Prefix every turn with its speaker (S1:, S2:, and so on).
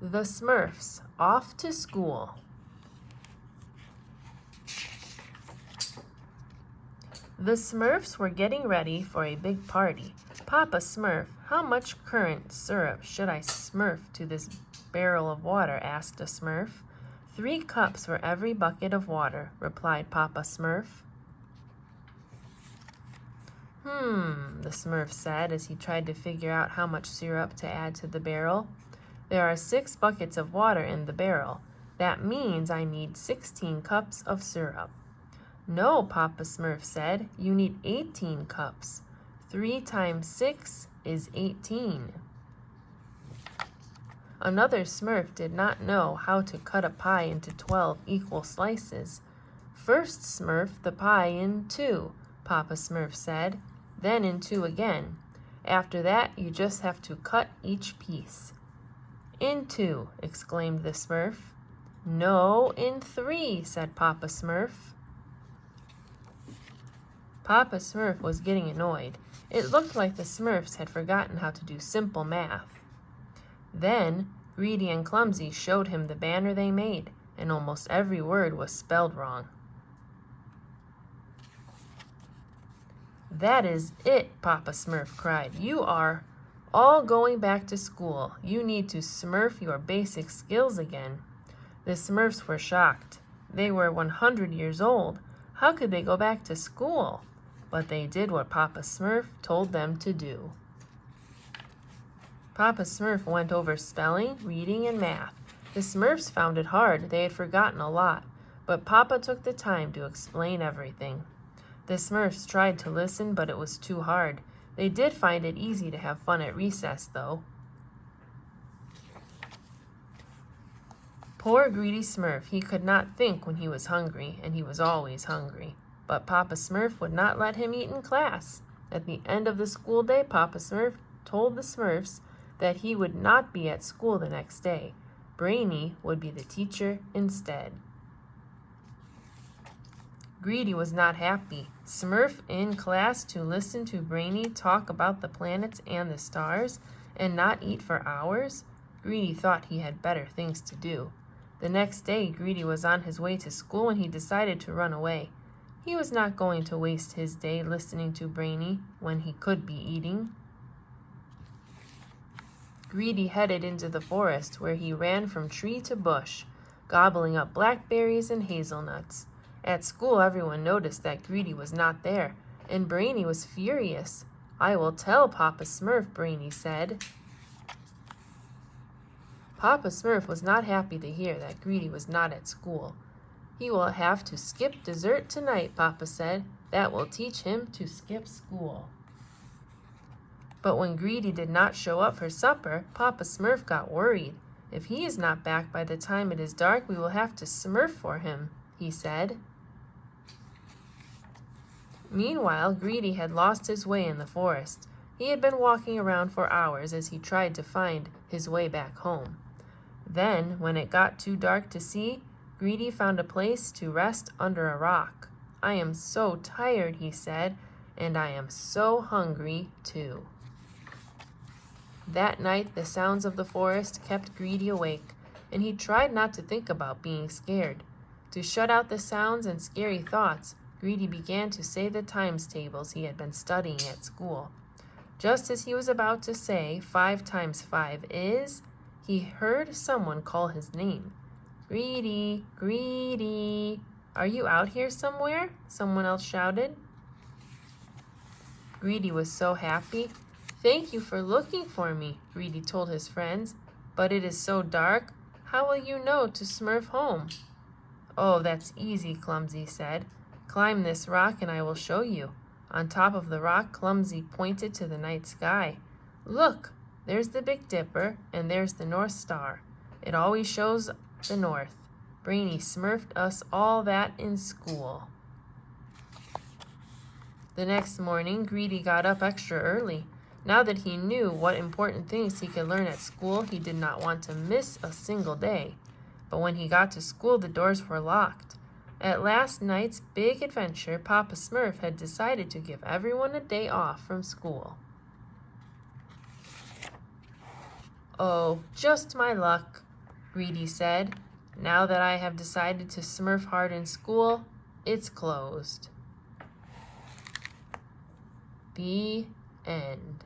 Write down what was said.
S1: The Smurfs Off to School. The Smurfs were getting ready for a big party. Papa Smurf, how much currant syrup should I smurf to this barrel of water? Asked a Smurf. 3 cups for every bucket of water, replied Papa Smurf. The Smurf said as he tried to figure out how much syrup to add to the barrel. There are 6 buckets of water in the barrel. That means I need 16 cups of syrup. No, Papa Smurf said, you need 18 cups. 3 times 6 is 18. Another Smurf did not know how to cut a pie into 12 equal slices. First smurf the pie in 2, Papa Smurf said, then in 2 again. After that, you just have to cut each piece. In 2, exclaimed the Smurf. No, in 3, said Papa Smurf. Papa Smurf was getting annoyed. It looked like the Smurfs had forgotten how to do simple math. Then, Greedy and Clumsy showed him the banner they made, and almost every word was spelled wrong. That is it, Papa Smurf cried. You are all going back to school. You need to smurf your basic skills again. The Smurfs were shocked. They were 100 years old. How could they go back to school? But they did what Papa Smurf told them to do. Papa Smurf went over spelling, reading, and math. The Smurfs found it hard. They had forgotten a lot, but Papa took the time to explain everything. The Smurfs tried to listen, but it was too hard. They did find it easy to have fun at recess, though. Poor greedy Smurf, he could not think when he was hungry, and he was always hungry. But Papa Smurf would not let him eat in class. At the end of the school day, Papa Smurf told the Smurfs that he would not be at school the next day. Brainy would be the teacher instead. Greedy was not happy. Smurf in class to listen to Brainy talk about the planets and the stars and not eat for hours? Greedy thought he had better things to do. The next day, Greedy was on his way to school and he decided to run away. He was not going to waste his day listening to Brainy when he could be eating. Greedy headed into the forest where he ran from tree to bush, gobbling up blackberries and hazelnuts. At school, everyone noticed that Greedy was not there, and Brainy was furious. I will tell Papa Smurf, Brainy said. Papa Smurf was not happy to hear that Greedy was not at school. He will have to skip dessert tonight, Papa said. That will teach him to skip school. But when Greedy did not show up for supper, Papa Smurf got worried. If he is not back by the time it is dark, we will have to smurf for him, he said. Meanwhile, Greedy had lost his way in the forest. He had been walking around for hours as he tried to find his way back home. Then, when it got too dark to see, Greedy found a place to rest under a rock. I am so tired, he said, and I am so hungry, too. That night, the sounds of the forest kept Greedy awake, and he tried not to think about being scared. To shut out the sounds and scary thoughts, Greedy began to say the times tables he had been studying at school. Just as he was about to say 5 times 5 is, he heard someone call his name. Greedy, Greedy, are you out here somewhere? Someone else shouted. Greedy was so happy. Thank you for looking for me, Greedy told his friends. But it is so dark. How will you know to smurf home? Oh, that's easy, Clumsy said. Climb this rock and I will show you. On top of the rock, Clumsy pointed to the night sky. Look, there's the Big Dipper and there's the North Star. It always shows the north. Brainy smurfed us all that in school. The next morning, Greedy got up extra early. Now that he knew what important things he could learn at school, he did not want to miss a single day. But when he got to school, the doors were locked. At last night's big adventure, Papa Smurf had decided to give everyone a day off from school. Oh, just my luck. Reedy said. Now that I have decided to Smurf hard in school, it's closed. The end.